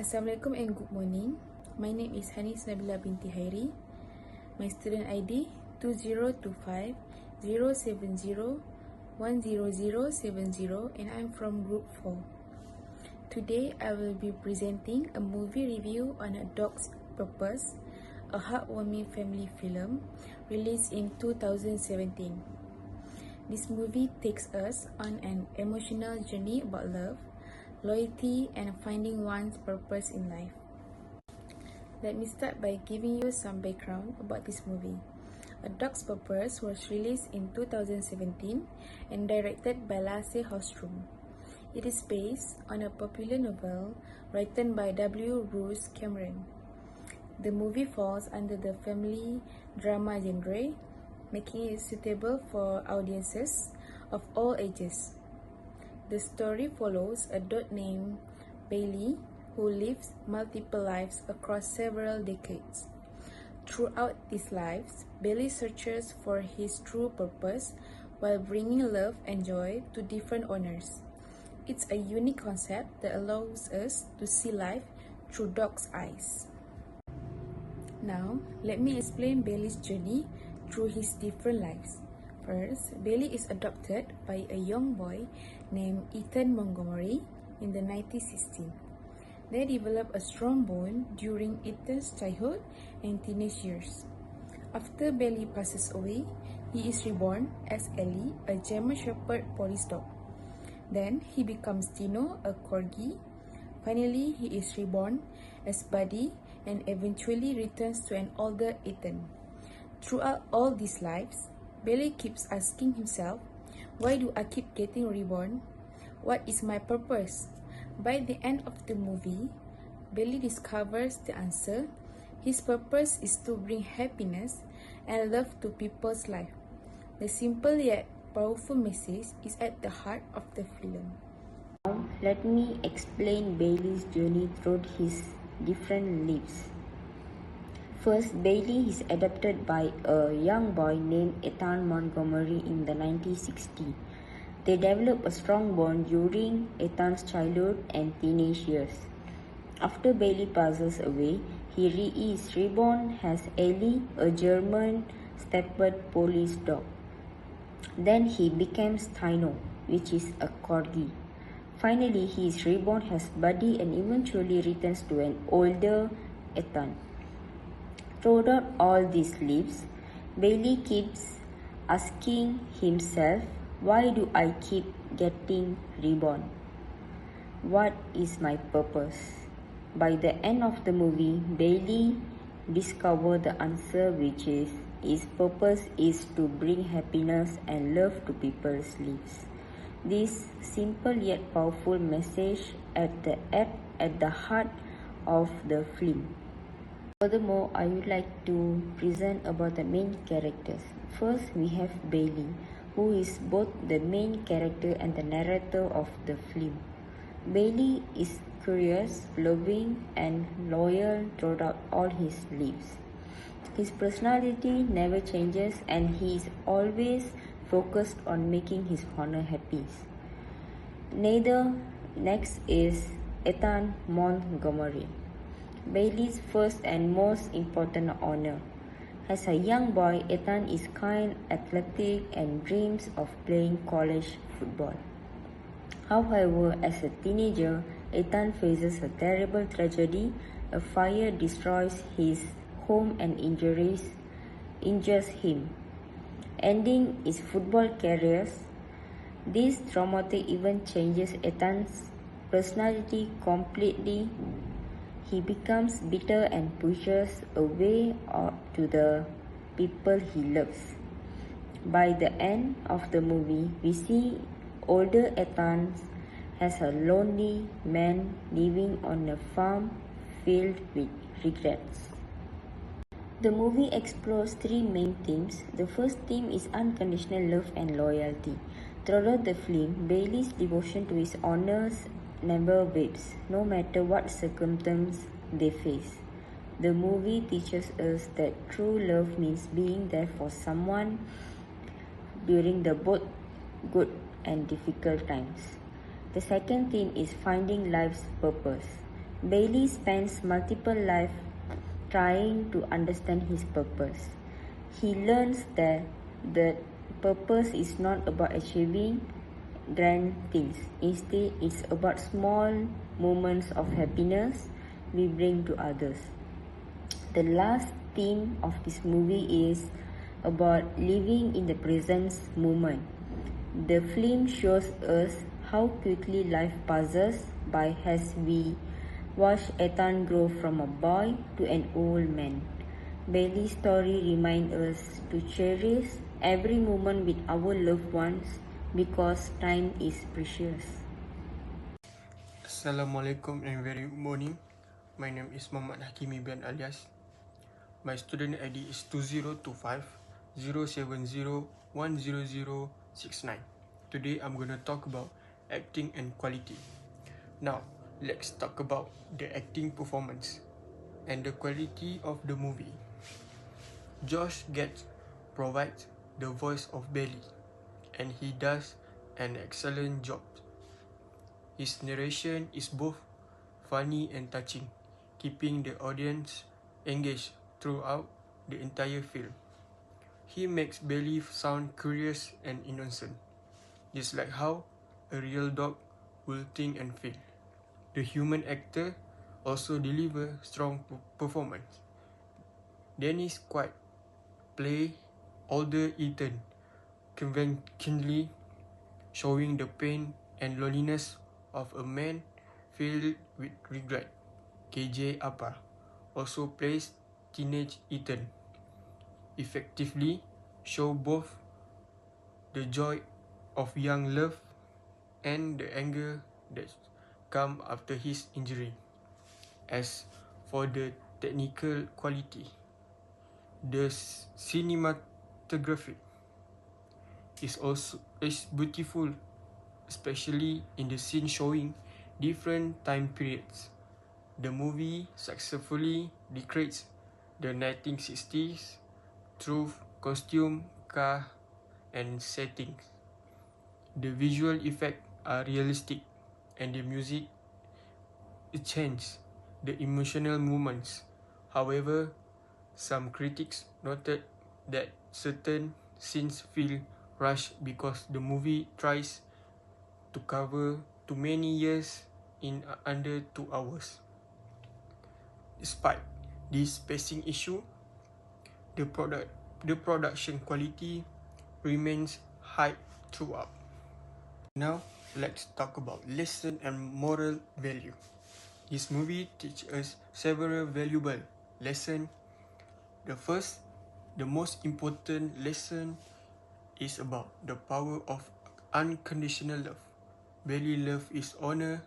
Assalamualaikum and good morning. My name is Hanis Nabila binti Hairi. My student ID 2025 070 10070 and I'm from group 4. Today I will be presenting a movie review on A Dog's Purpose, a heartwarming family film released in 2017. This movie takes us on an emotional journey about love, loyalty, and finding one's purpose in life. Let me start by giving you some background about this movie. A Dog's Purpose was released in 2017 and directed by Lasse Hallström. It is based on a popular novel written by W. Bruce Cameron. The movie falls under the family drama genre, making it suitable for audiences of all ages. The story follows a dog named Bailey who lives multiple lives across several decades. Throughout these lives, Bailey searches for his true purpose while bringing love and joy to different owners. It's a unique concept that allows us to see life through dogs' eyes. Now, let me explain Bailey's journey through his different lives. First, Bailey is adopted by a young boy named Ethan Montgomery in the 1960s. They develop a strong bond during Ethan's childhood and teenage years. After Bailey passes away, he is reborn as Ellie, a German Shepherd police dog. Then he becomes Dino, a corgi. Finally, he is reborn as Buddy and eventually returns to an older Ethan. Throughout all these lives, Bailey keeps asking himself, why do I keep getting reborn? What is my purpose? By the end of the movie, Bailey discovers the answer. His purpose is to bring happiness and love to people's life. The simple yet powerful message is at the heart of the film. Now, let me explain Bailey's journey through his different lives. First, Bailey is adopted by a young boy named Ethan Montgomery in the 1960s. They develop a strong bond during Ethan's childhood and teenage years. After Bailey passes away, he is reborn as Ellie, a German Shepherd police dog. Then he becomes Tino, which is a corgi. Finally, he is reborn as Buddy and eventually returns to an older Ethan. Throughout all these lives, Bailey keeps asking himself, why do I keep getting reborn? What is my purpose? By the end of the movie, Bailey discovers the answer, which is his purpose is to bring happiness and love to people's lives. This simple yet powerful message at the heart of the film. Furthermore, I would like to present about the main characters. First, we have Bailey, who is both the main character and the narrator of the film. Bailey is curious, loving, and loyal throughout all his lives. His personality never changes and he is always focused on making his owner happy. Next is Ethan Montgomery, Bailey's first and most important owner. As a young boy, Ethan is kind, athletic, and dreams of playing college football. However, as a teenager, Ethan faces a terrible tragedy. A fire destroys his home and injures him, ending his football career. This traumatic event changes Ethan's personality completely. He becomes bitter and pushes away to the people he loves. By the end of the movie, we see older Ethan as a lonely man living on a farm filled with regrets. The movie explores three main themes. The first theme is unconditional love and loyalty. Throughout the film, Bailey's devotion to his owners never waves, no matter what circumstance they face. The movie teaches us that true love means being there for someone during the both good and difficult times. The second theme is finding life's purpose. Bailey spends multiple lives trying to understand his purpose. He learns that the purpose is not about achieving grand things. Instead, it's about small moments of happiness we bring to others. The last theme of this movie is about living in the present moment. The film shows us how quickly life passes by as we watch Ethan grow from a boy to an old man. Bailey's story reminds us to cherish every moment with our loved ones because time is precious. Assalamualaikum and very good morning. My name is Muhammad Hakimi bin Alias. My student ID is 2025 070 10069. Today I'm going to talk about acting and quality. Now, let's talk about the acting performance and the quality of the movie. Josh Gad provides the voice of Bailey, and he does an excellent job. His narration is both funny and touching, keeping the audience engaged throughout the entire film. He makes Bailey sound curious and innocent, just like how a real dog will think and feel. The human actor also deliver strong performance. Dennis Quaid play older Ethan convincingly, showing the pain and loneliness of a man filled with regret. KJ Apa also plays teenage Ethan, effectively show both the joy of young love and the anger that come after his injury. As for the technical quality, the cinematography is beautiful, especially in the scene showing different time periods. The movie successfully recreates the 1960s through costume, car, and settings. The visual effects are realistic, and the music changes the emotional moments. However, some critics noted that certain scenes feel rushed because the movie tries to cover too many years in under 2 hours. Despite this pacing issue, the production quality remains high throughout. Now, let's talk about lesson and moral value. This movie teaches us several valuable lessons. The most important lesson is about the power of unconditional love. Bailey love is honor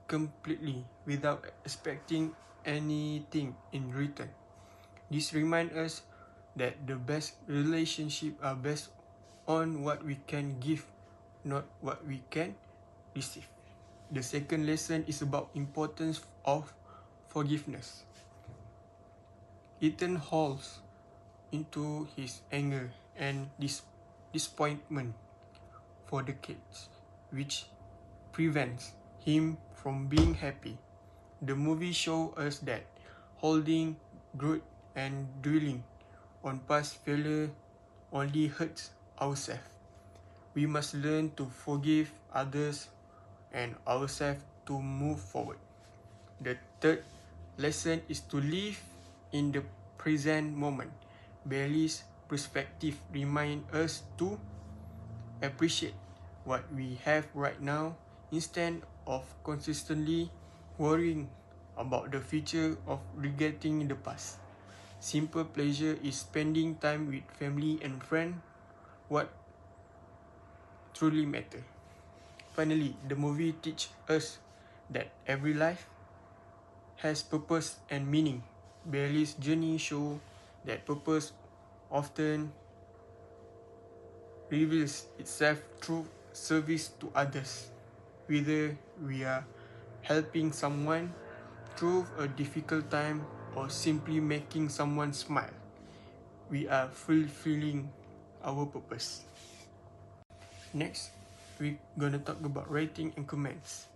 completely without expecting anything in return. This reminds us that the best relationships are based on what we can give, not what we can receive. The second lesson is about importance of forgiveness. Ethan holds into his anger and disappointment for decades, which prevents him from being happy. The movie shows us that holding grudge and dwelling on past failure only hurts ourselves. We must learn to forgive others and ourselves to move forward. The third lesson is to live in the present moment. Bailey's perspective reminds us to appreciate what we have right now instead of consistently worrying about the future of regretting the past. Simple pleasure is spending time with family and friends what truly matter. Finally, the movie teaches us that every life has purpose and meaning. Bailey's journey shows that purpose often reveals itself through service to others. Whether we are helping someone through a difficult time or simply making someone smile, we are fulfilling our purpose. Next, we're gonna talk about rating and comments.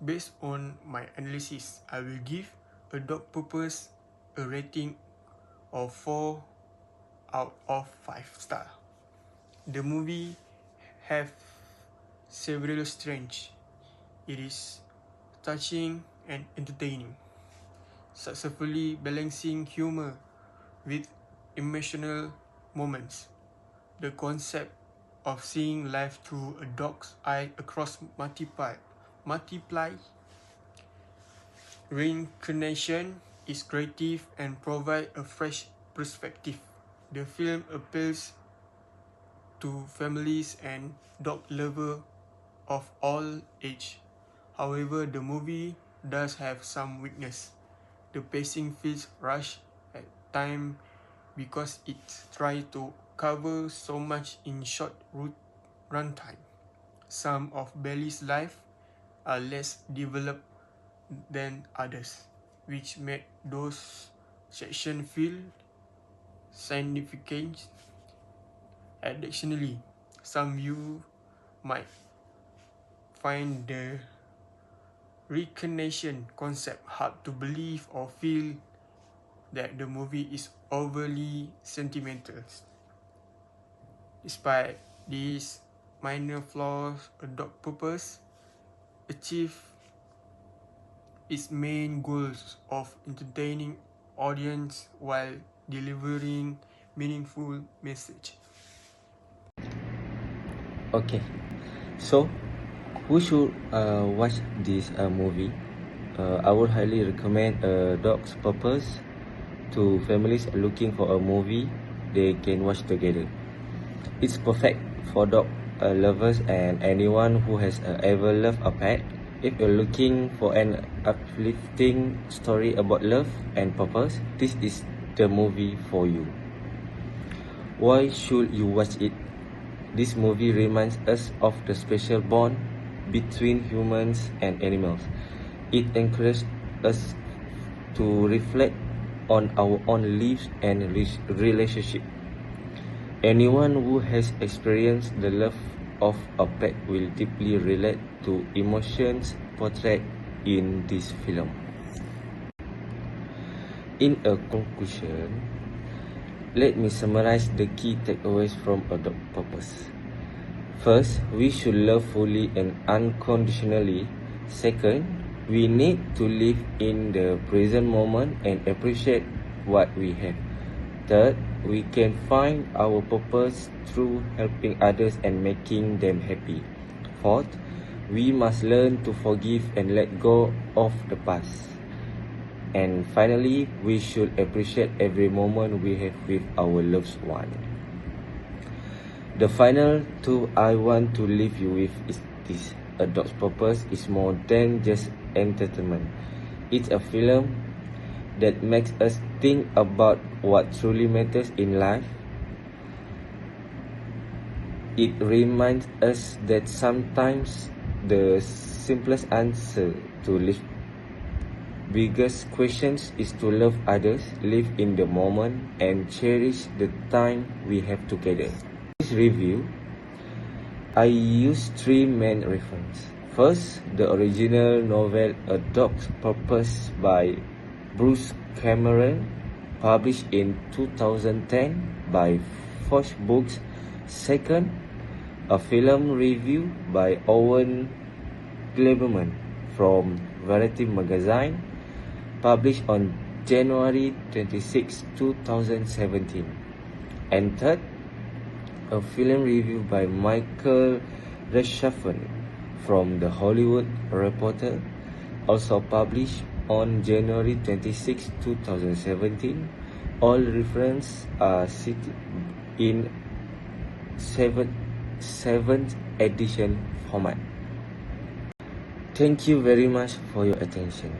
Based on my analysis, I will give A Dog Purpose a rating of 4 out of 5 stars. The movie have several strengths. It is touching and entertaining, successfully balancing humor with emotional moments. The concept of seeing life through a dog's eye across multiply reincarnation is creative and provides a fresh perspective. The film appeals to families and dog lovers of all ages. However, the movie does have some weakness. The pacing feels rushed at times because it tries to cover so much in short runtime. Some of Bailey's life are less developed than others, which make those sections feel significant. Additionally, some you might find the reincarnation concept hard to believe or feel that the movie is overly sentimental. Despite these minor flaws, A Dog Purpose achieved its main goals of entertaining audience while delivering meaningful message. Okay, so who should watch this movie? I would highly recommend A Dog's Purpose to families looking for a movie they can watch together. It's perfect for dog lovers and anyone who has ever loved a pet. If you're looking for an uplifting story about love and purpose, this is the movie for you. Why should you watch it? This movie reminds us of the special bond between humans and animals. It encourages us to reflect on our own lives and relationship. Anyone who has experienced the love of a pet will deeply relate to emotions portrayed in this film. In a conclusion, let me summarize the key takeaways from A Dog Purpose. First, we should love fully and unconditionally. Second, we need to live in the present moment and appreciate what we have. Third, we can find our purpose through helping others and making them happy. Fourth, we must learn to forgive and let go of the past. And finally, we should appreciate every moment we have with our loved one. The final truth I want to leave you with is this: A Dog's Purpose is more than just entertainment. It's a film that makes us think about what truly matters in life. It reminds us that sometimes the simplest answer to life's biggest questions is to love others, live in the moment, and cherish the time we have together. In this review, I used 3 main references. First, the original novel A Dog's Purpose by Bruce Cameron, published in 2010 by Foch Books. Second, a film review by Owen Gleiberman from Variety Magazine, published on January 26, 2017. And third, a film review by Michael Rechtschaffen from The Hollywood Reporter, also published on January 26, 2017. All references are cited in 7th edition format. Thank you very much for your attention.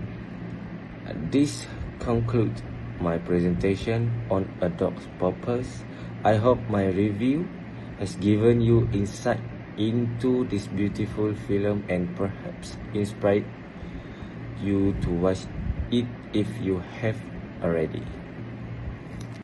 This concludes my presentation on A Dog's Purpose. I hope my review has given you insight into this beautiful film and perhaps inspired you to watch it if you have already.